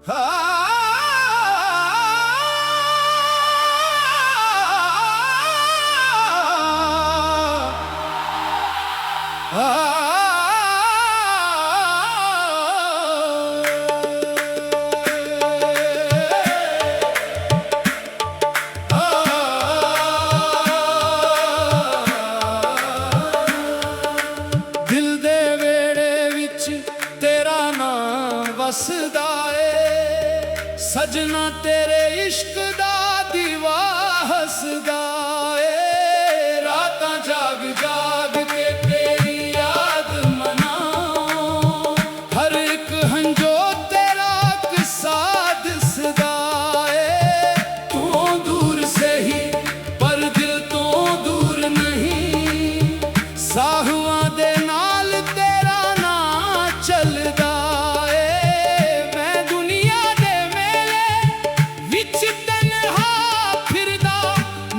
दिल दे वेड़े विच तेरा नाम वसदा ए, सजना तेरे इश्क दा दीवा हसदा ए। रातां जाग जाग के तेरी याद मनां, हर एक हंजो तेरा किस्सा दिसदा ए। तू दूर से ही पर दिल तो दूर नहीं, साहुआं दे नाल तेरा नां चलदा ए। मैं दुनिया दे मेले विच तन्हा फिरदा,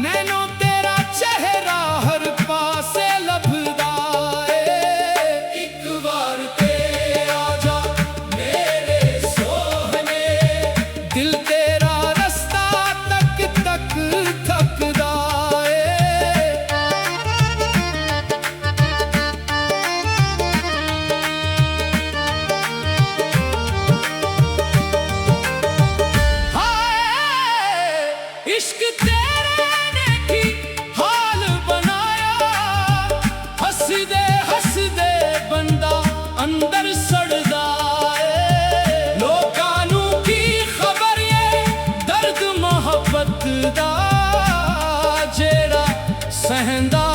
नैनो तेरा चेहरा हर पासे लभदा ए। इक बार ते आजा मेरे सोहने, दिल तेरा रस्ता तक तक थकदा ए। इश्क तेरे ने की हाल बनाया, हसदे हसदे बंदा अंदर सड़दा ए। लोकां नू की खबर ये दर्द मोहब्बत दा, जेड़ा सहंदा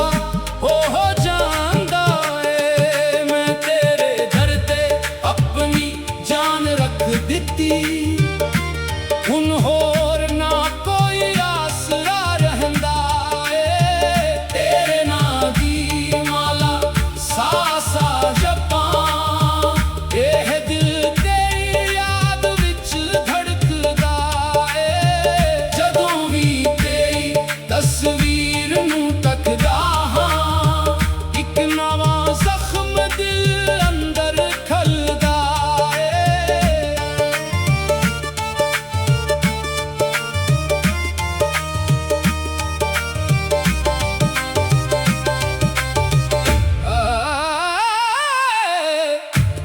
हो जांदा ए। मैं तेरे दर ते अपनी जान रख दित्ती, हुन होर ना कोई आसरा रहंदा ए। तेरे नां दी माला सा सा जपां, एह दिल तेरी याद विच धड़कदा ए। जदों भी तेरी तस्वीर नूं तकदा हां, इक नवां जख्म दिल अंदर खलदा ए।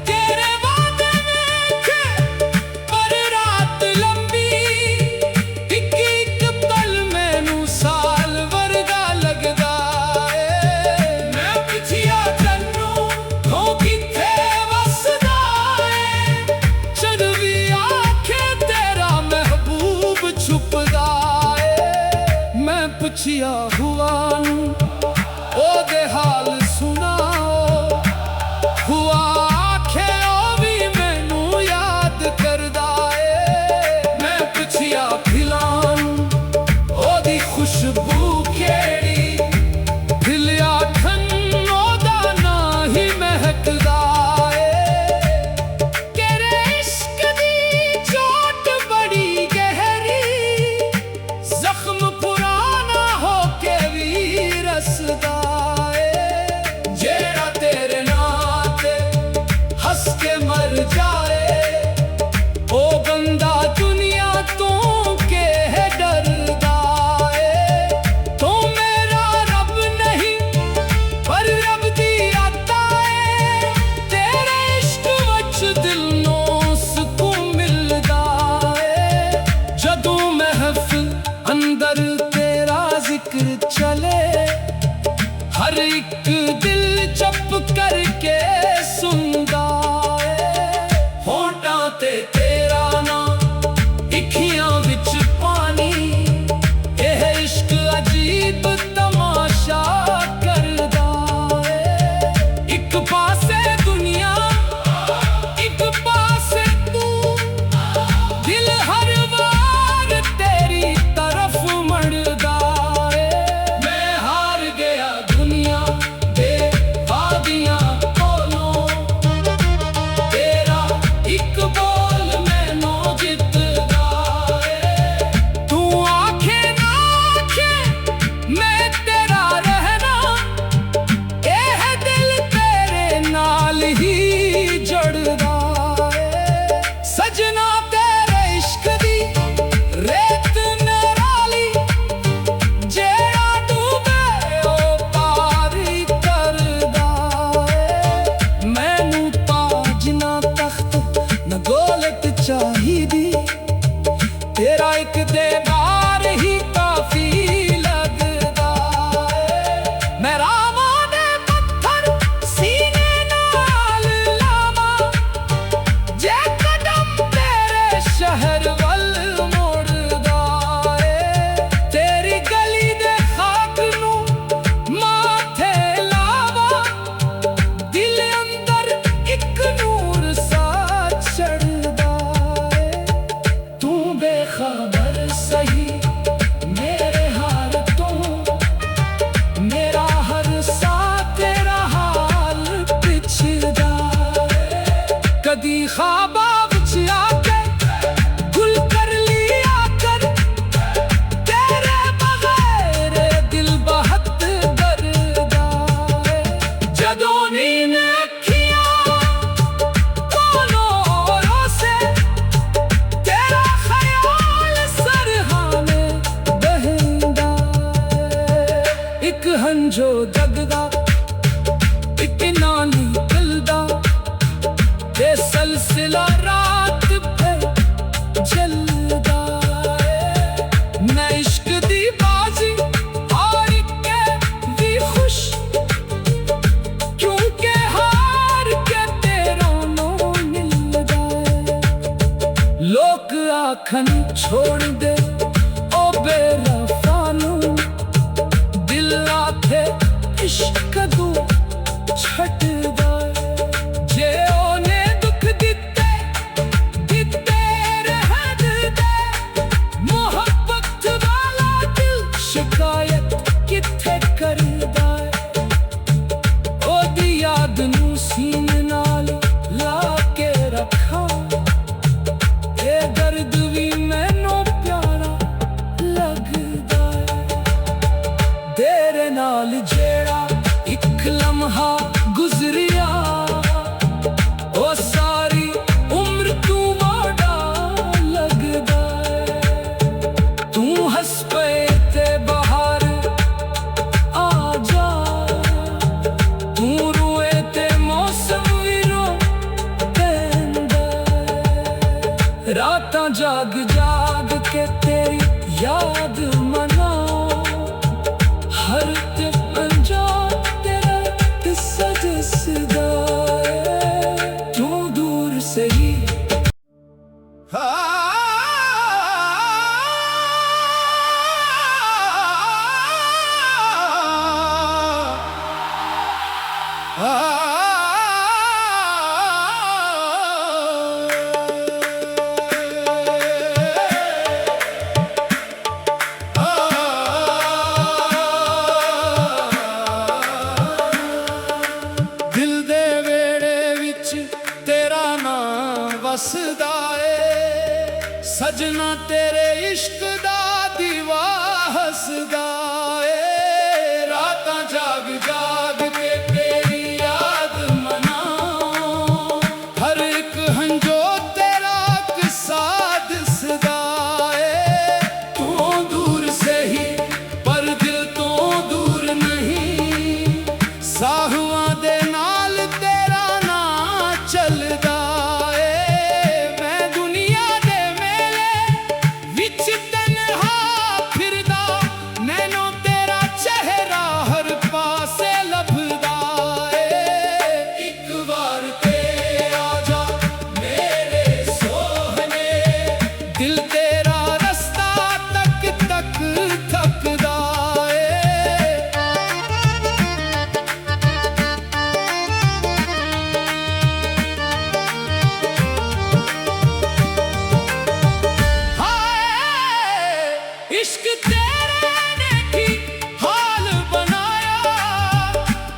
तेरे वादे वेखे पर रात लंबी, इक इक पल मैनू साल वर्गा लगदा ए। मैं पिछिया तन्नू हो किथे वसदा ए, जद भी आखे तेरा महबूब छुपदा ए। मैं पुछिया हुआ नू ओदे हाल सुनाओ, हुआ आखे ओ भी मैनू याद करदा ए। मैं पुछिया फिलां ओदी खुशबू केड़ी, दिल आखन ओदा नां ही महकदा ए। तेरे इश्क दी चोट बड़ी गहरी, जख्म पुराना हो के भी रसदा ए। जेड़ा तेरे नां ते हंस के मर जाए, ओ बंदा दुनिया तो के डरदा ए। तो मेरा रब नहीं पर रब दी आता ए, तेरे इश्क वच दिल नूं सुकून मिलदा ए। जदों महफिल अंदर तेरा जिक्र चले, हर एक दिल चुप करके सुनदा ए। होंठां ते तेरा नां, इखियां विच पानी, एह इश्क अजीब तमाशा करदा ए। इक पासे दुनिया इक पासे तू, दिल हर वार तेरी तरफ मड़दा ए। मैं हार गया दुनिया दे वादियां कोलों, तेरा इक बोल मैनू जितदा ए। लोक आखन छोड़ दे ओ बेवफा नू, दिल आखे इश्क दू छटदा जे ओने दुख दिते रहन दे। मोहब्बत वाला दिल शिकायत किथे करदा ओदी याद नू सीने नाल ला के रखा। दर्द भी मैनू प्यारा लगदा तेरे नाल जेड़ा एक लम्हा गुजरिया, ओ सारी उम्र तू माड़ा लगदा। तू हंस पे ते बाहर आ जा, तू रोए ते मौसम भी रो पैंदा। रातां जाग जाग के तेरी याद मनाओ, हर पंजा तेरा सजदा तू दूर से ही। वसदा ए सजना तेरे इश्क दा दीवा हसदा ए। रातां जाग जाग के तेरी याद मनाओ, हर एक हंजो तेरा किस्सा दसदा ए। तू दूर से ही पर दिल तो दूर नहीं, साहुआं दे नाल तेरा ना चलदा। इश्क तेरे ने की हाल बनाया,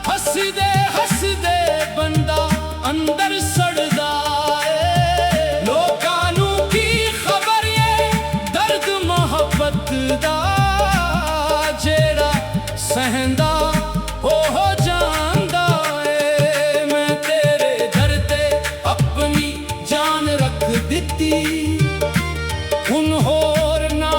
हसदे बंदा अंदर सड़दा ए। लोकां नू की खबर ये दर्द मोहब्बत दा, जेड़ा सहंदा हो जांदा ए। मैं तेरे दर ते अपनी जान रख दित्ती, हुन होर ना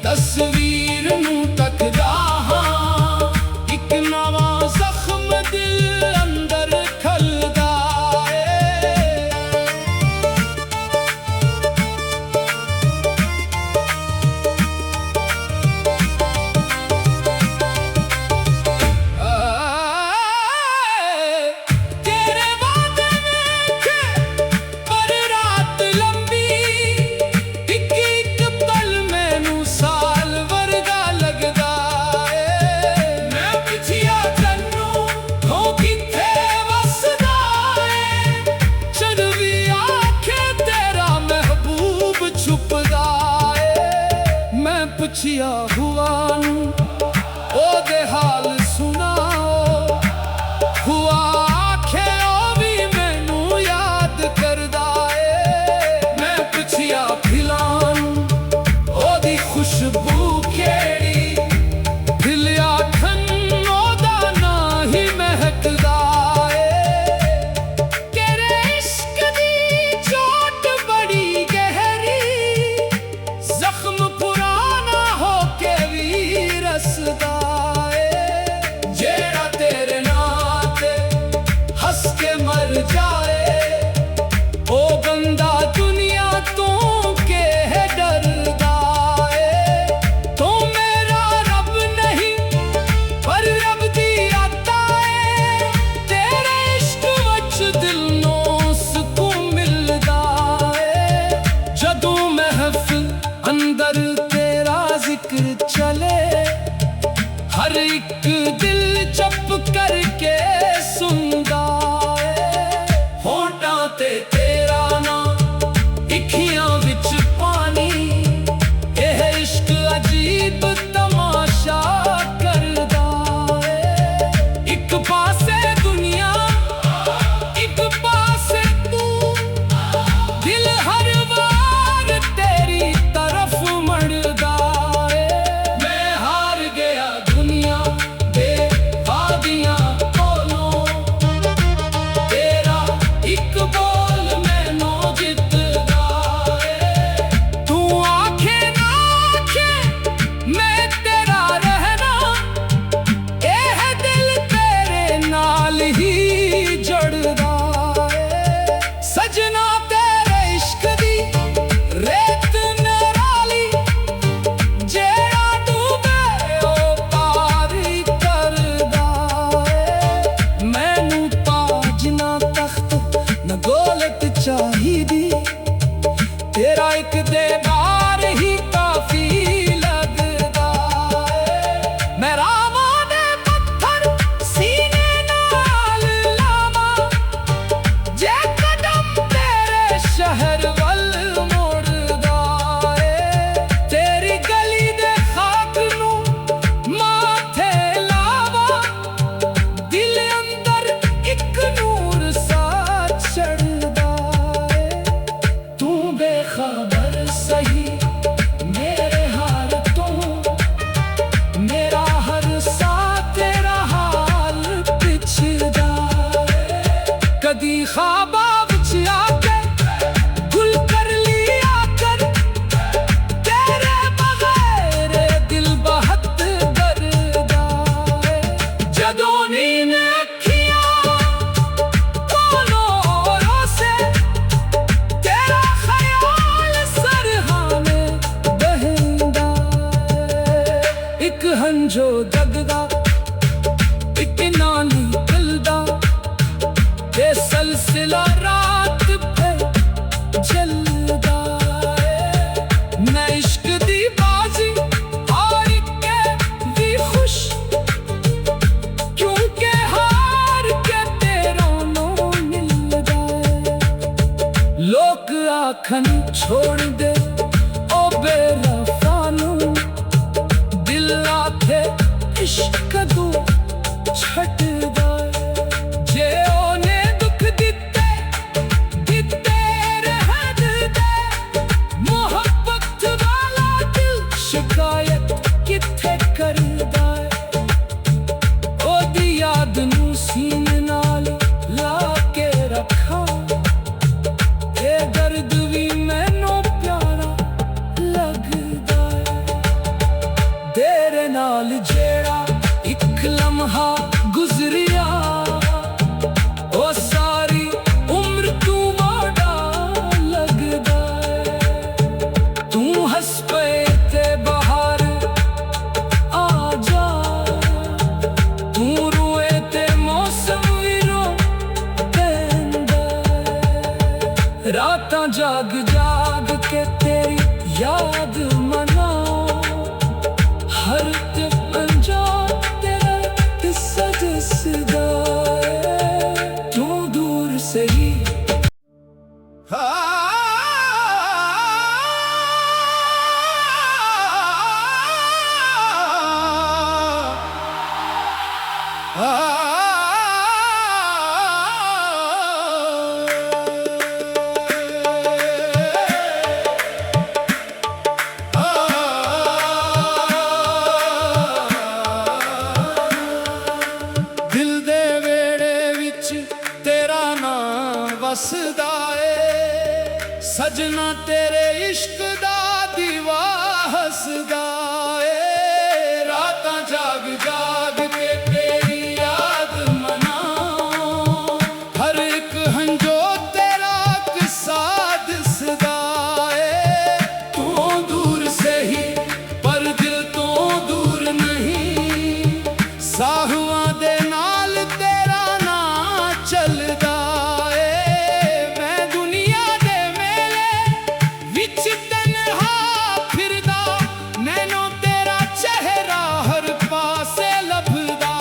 तस्वीर नू तकदा हां, एक नवा जख्म दिल अंदर खलदा ए। तेरे वादे वेखे पर रात लंबी, एक एक पल मैनू साल वर्गा लगदा ए। मैं पिछिया तन्नू हो किथे वसदा ए, जद भी आखे तेरा महबूब छुपदा ए। मैं पुछिया हुआ नू ओदे हाल सुनाओ, हुआ आखे ओ भी मैनू याद करदा ए। मैं पुछिया फिलानू ओदी खुशबू केड़ी, दिल आखन ओदा ना ही महकदा ए। तेरे इश्क दी चोट बड़ी गहरी, जख्म पुराना हो के भी रसदा ए। जेड़ा तेरे नाते हंस के मर जाए, ओ बंदा करके सुनदा ए। होंठां ते तेरा नाम, अखियां विच पानी, एह इश्क अजीब तमाशा करदा ए। इक पासे दुनिया, इक पासे तू, दिल हर वार तेरी तरफ मड़दा ए। मैं हार गया दुनिया दे वादियां कोलों, तेरा इक बोल मैनू जितदा ए। तू आखे ना आखे मैं तेरा रहना, एह दिल तेरे नाल ही जड़दा ए। सजना तेरे इश्क दी रेत नराली, जेड़ा डूबे ओ पारी करदा ए। मैनू ताज ना तख्त ना दौलत चाहिदी, तेरा इक दीदार ही काफी लगदा ए। मैं रावां दे पत्थर सीने नाल लावां, जे कदम तेरे शहर वल मोड़दा ए। तेरी गली दे खाक नू माथे लावां, दिल अंदर इक नूर सा चढ़दा ए। तू बेखबर सही मेरे हाल तो, मेरा हर सा तेरा हाल पिछदा ए। कदी ख्वाबा विच आके गुल कर लिया कर, तेरे बगैर दिल बहुत डरदा ए। जदों नींद अखियां कोलों रोसे, तेरा ख्याल सरहाने बहंदा ए। इक हंजो दगदा, इक ना निकलदा, ते सलसिला रात भर चलदा ए। मैं इश्क दी बाजी हार के भी खुश, क्योंकि हार के तेरा नो मिलदा ए। लोक आखन छोड़ दे ओ बेवफा नू, दिल आखे इश्क तू छड्डदा ए। जे ओने दुख दित्ते दित्ते रहन दे, मोहब्बत वाला दिल शिकायत कित्थे करदा ए। ओदी याद नू सीने नाल ला के रखां, ए दर्द भी मैनू प्यारा लगदा ए। तेरे नाल जेड़ा इक लम्हा गुजरिया, ओ सारी उम्र तू माड़ा लगदा ए। तू हंस पे ते बाहर आ जा, तू रोए ते मौसम भी रो पैंदा ए। रातां जाग जाग के तेरी याद मनाओ, हर पंजा तेरा किस्सा दिसदा ए। तू दूर से ही दिल दे वेड़े विच तेरा नाम वसदा ए। सजना तेरे इश्क दा दीवा हसदा ए। रातां जाग जाग के तेरी याद मनाओ, हर एक हंजो तेरा किस्सा दिसदा ए। तू दूर से ही पर दिल तो दूर नहीं, साहुआं दे नाल तेरा नां चलदा ए। मैं दुनिया दे मेले विच तन्हा फिरदा, नैनो तेरा चेहरा हर पासे लभदा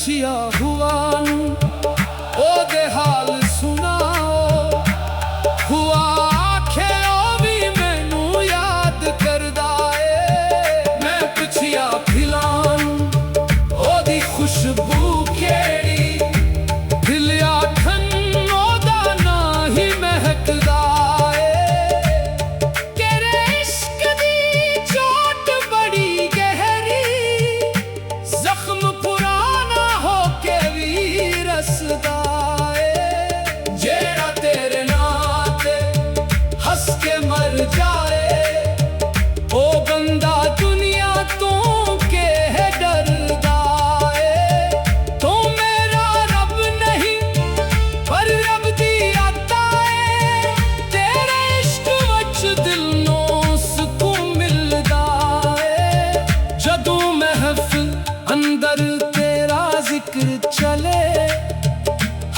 ਪੁੱਛਿਆ ਹੁਆ ਨੂੰ ਉਹਦੇ ਹਾਲ ਸੁਣਾਓ। ਹੁਆ ਆਖੇ ਉਹ ਵੀ ਮੈਨੂੰ ਯਾਦ ਕਰਦਾ ਏ। ਮੈਂ ਪੁੱਛਿਆ ਫਿਲਾਂ ਨੂੰ ਉਹਦੀ ਖੁਸ਼ਬੂ ਕਿਹੜੀ, ਫਿਲ ਆਖਣ ਉਹਦਾ ਨਾਂ ਹੀ ਮਹਿਕਦਾ ਏ। ਤੇਰੇ ਇਸ਼ਕ ਦੀ ਚੋਟ ਬੜੀ ਗਹਿਰੀ, ਜ਼ਖਮ ਪੁਰਾਣਾ ਹੋ ਕੇ ਵੀ ਰਸਦਾ ਏ। ਜਿਹੜਾ ਤੇਰੇ ਨਾਂ ਤੇ ਹੱਸ ਕੇ ਮਰ ਜਾਏ, ਉਹ ਬੰਦਾ ਦੁਨੀਆ ਤੋਂ ਕਿਹ ਡਰਦਾ ਏ। ਤੂੰ ਮੇਰਾ ਰੱਬ ਨਹੀਂ ਪਰ ਰੱਬ ਦੀ ਆਤਾ ਏ। ਤੇਰੇ ਇਸ਼ਕ ਵਿੱਚ ਦਿਲ ਨੂੰ ਸਕੂਨ ਮਿਲਦਾ ਏ। ਜਦੋਂ ਮਹਿਫਿਲ ਅੰਦਰ ਤੇਰਾ ਜ਼ਿਕਰ ਚਲੇ,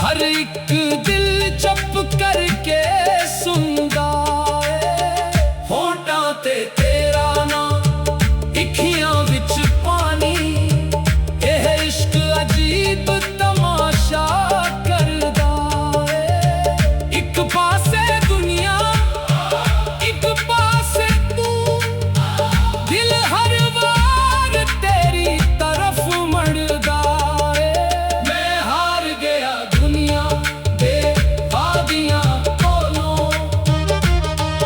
ਹਰ ਇੱਕ ਦਿਲ ਚੁੱਪ ਕਰਕੇ ਸੁਣਦਾ ਏ। ਹੋਂਠਾਂ ਤੇ ਤੇਰਾ ਨਾਂ, ਅੱਖੀਆਂ ਵਿੱਚ ਪਾਣੀ, ਇਹ ਇਸ਼ਕ ਅਜੀਬ ਤਮਾਸ਼ਾ ਕਰਦਾ ਏ। ਇੱਕ ਪਾਸੇ ਦੁਨੀਆ, ਇੱਕ ਪਾਸੇ ਤੂੰ, ਦਿਲ ਹਰ ਵਾਰ ਤੇਰੀ ਤਰਫ ਮੁੜਦਾ ਏ। ਮੈਂ ਹਾਰ ਗਿਆ ਦੁਨੀਆ ਦੇ ਵਾਦੀਆਂ ਕੋਲੋਂ,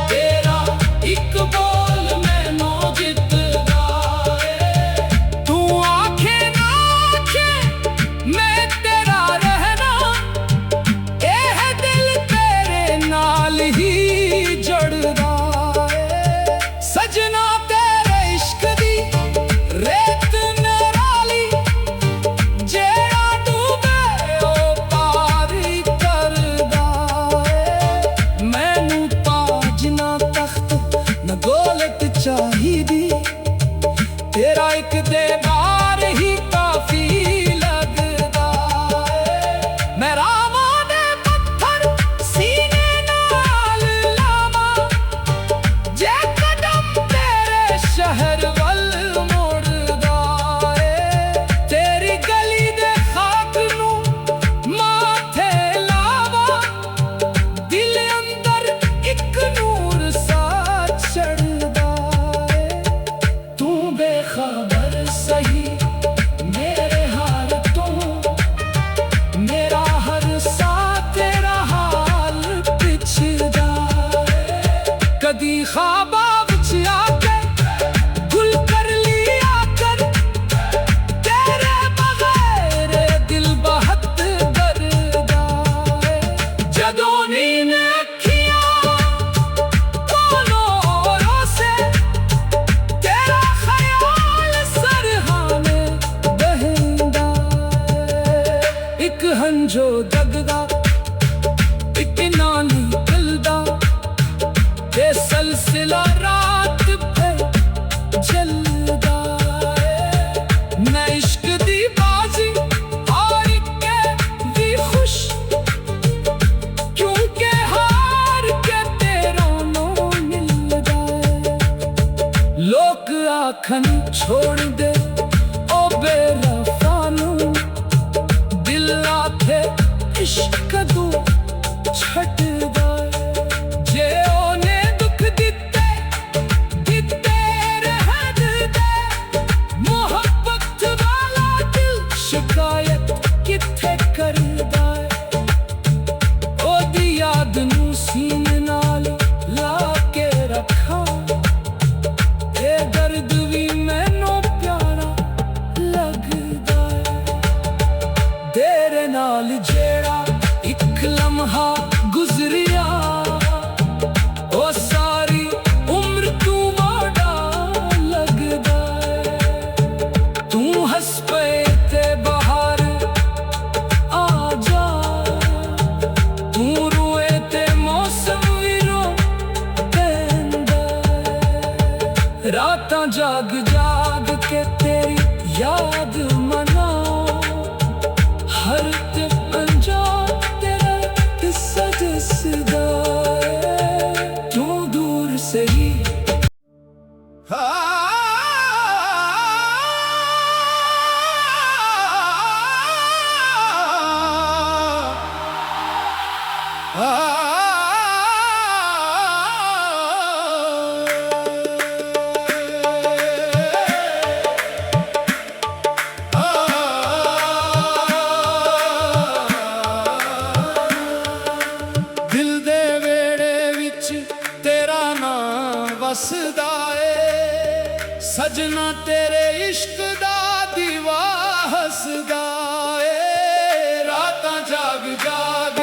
ਤੇਰਾ ਇੱਕ ਬੋਲ ਮੈਨੂੰ ਜਿੱਤਦਾ ਏ। ਤੂੰ ਆਖੇ ਨਾ ਆਖੇ ਮੈਂ ਤੇਰਾ ਰਹਿਣਾ, ਇਹ ਦਿਲ ਤੇਰੇ ਨਾਲ ਹੀ ਜੁੜਦਾ ਏ। ਸਜਣਾ ਤੇਰੇ ਇਸ਼ਕ ਦੀ ਰੇਤ ਨਿਰਾਲੀ, ਜਿਹੜਾ ਡੂਬੇ ਉਹ ਪਾਰ ਕਰਦਾ ਏ। ਮੈਨੂੰ ਤਾਜ ਨਾ ਤਖਤ ਨਾ ਦੌਲਤ ਚਾਹੀਦੀ, ਤੇਰਾ ਇੱਕ ਦੀਦਾਰ ਹੀ ਕਾਫੀ ਲੱਗਦਾ ਏ। ਮੈਂ ਰਾਵਾਂ ਦੇ ਪੱਥਰ ਸੀਨੇ ਨਾਲ ਲਾਵਾਂ, ਜੇ ਕਦਮ ਤੇਰੇ ਸ਼ਹਿਰ ਵੱਲ ਮੁੜਦਾ ਏ। ਤੇਰੀ ਗਲੀ ਦੇ ਖਾਕ ਨੂੰ ਮਾਥੇ ਲਾਵਾਂ, ਦਿਲ ਅੰਦਰ ਇੱਕ ਨੂਰ ਸਾ ਚੜ੍ਹਦਾ ਏ। ਤੂੰ ਬੇਖਬਰ ਸਹੀ ਮੇਰੇ ਹਾਲ ਤੋਂ, ਮੇਰਾ ਹਰ ਸਾਹ ਤੇਰਾ ਹਾਲ ਪੁੱਛਦਾ ਏ। ਕਦੀ ਖ਼ਾਬਾਂ ਵਿੱਚ ਆ ਕੇ ਗੁਲ ਕਰ ਲਿਆ ਕਰ, ਤੇਰੇ ਬਗੈਰ ਦਿਲ ਬਹੁਤ ਡਰਦਾ ਏ। ਜਦੋਂ ਨੀਂਦ ਅੱਖੀਆਂ ਕੋਲੋਂ ਰੋਸੇ, ਤੇਰਾ ਖਿਆਲ ਸਰਹਾਨੇ ਬਹਿੰਦਾ ਏ। ਇੱਕ ਹੰਝੂ ਦਗਦਾ, ਇੱਕ ਨਾ ਨਿਕਲਦਾ, ਇਹ ਸਿਲਸਿਲਾ ਰਾਤ ਭਰ ਚੱਲਦਾ ਏ। ਮੈਂ ਇਸ਼ਕ ਦੀ ਬਾਜ਼ੀ ਹਾਰ ਕੇ ਵੀ ਖੁਸ਼, ਕਿਉਂਕਿ ਹਾਰ ਕੇ ਤੇਰਾ ਨੂੰ ਮਿਲਦਾ ਏ। ਲੋਕ ਆਖਣ ਛੋੜ ਦੇ ਉਹ ਬੇਵਫਾ ਨੂੰ, ਦਿਲ ਆਖੇ ਇਸ਼ਕ ਤੂੰ ਛੱਡਦਾ ਏ। ਜੇ ਉਹਨੇ ਦੁੱਖ ਦਿੱਤੇ ਰਹਿਣ ਦੇ, ਮੁਹੱਬਤ ਵਾਲਾ ਦਿਲ ਸ਼ਿਕਾਇਤ ਕਿੱਥੇ ਕਰਦਾ ਏ। ਉਹਦੀ ਯਾਦ ਨੂੰ ਸੀਨੇ ਨਾਲ ਲਾ ਕੇ ਰੱਖਾਂ, ਇਹ ਦਰਦ ਵੀ ਮੈਨੂੰ ਪਿਆਰਾ ਲੱਗਦਾ ਏ। ਤੇਰੇ ਨਾਲ ਜਿਹੜਾ ਇੱਕ ਲਮਹਾ ਗੁਜ਼ਰਿਆ, ਉਹ ਸਾਰੀ ਉਮਰ ਤੂੰ ਵਾੜਾ ਲੱਗਦਾ ਏ। ਤੂੰ ਹੱਸ ਪਏ ਤੇ ਬਾਹਰ ਆ ਜਾ, ਤੂੰ ਰੋਏ ਤੇ ਮੌਸਮ ਵੀ ਰੋ ਪੈਂਦਾ ਏ। ਰਾਤਾਂ ਜਾਗ ਜਾਗ ਕੇ ਤੇਰੀ ਯਾਦ ਮਨਾਓ, ਹਰ ਤੇ ਪੰਜਾ ਤੇਰਾ ਕਿੱਸਾ ਦੱਸਦਾ ਏ। ਤੂੰ ਦੂਰ ਸਹੀ ਹੱਸਦਾ ਏ, ਸਜਣਾ ਤੇਰੇ ਇਸ਼ਕ ਦਾ ਦੀਵਾ ਹੱਸਦਾ ਏ। ਰਾਤਾਂ ਜਾਗ ਜਾਗ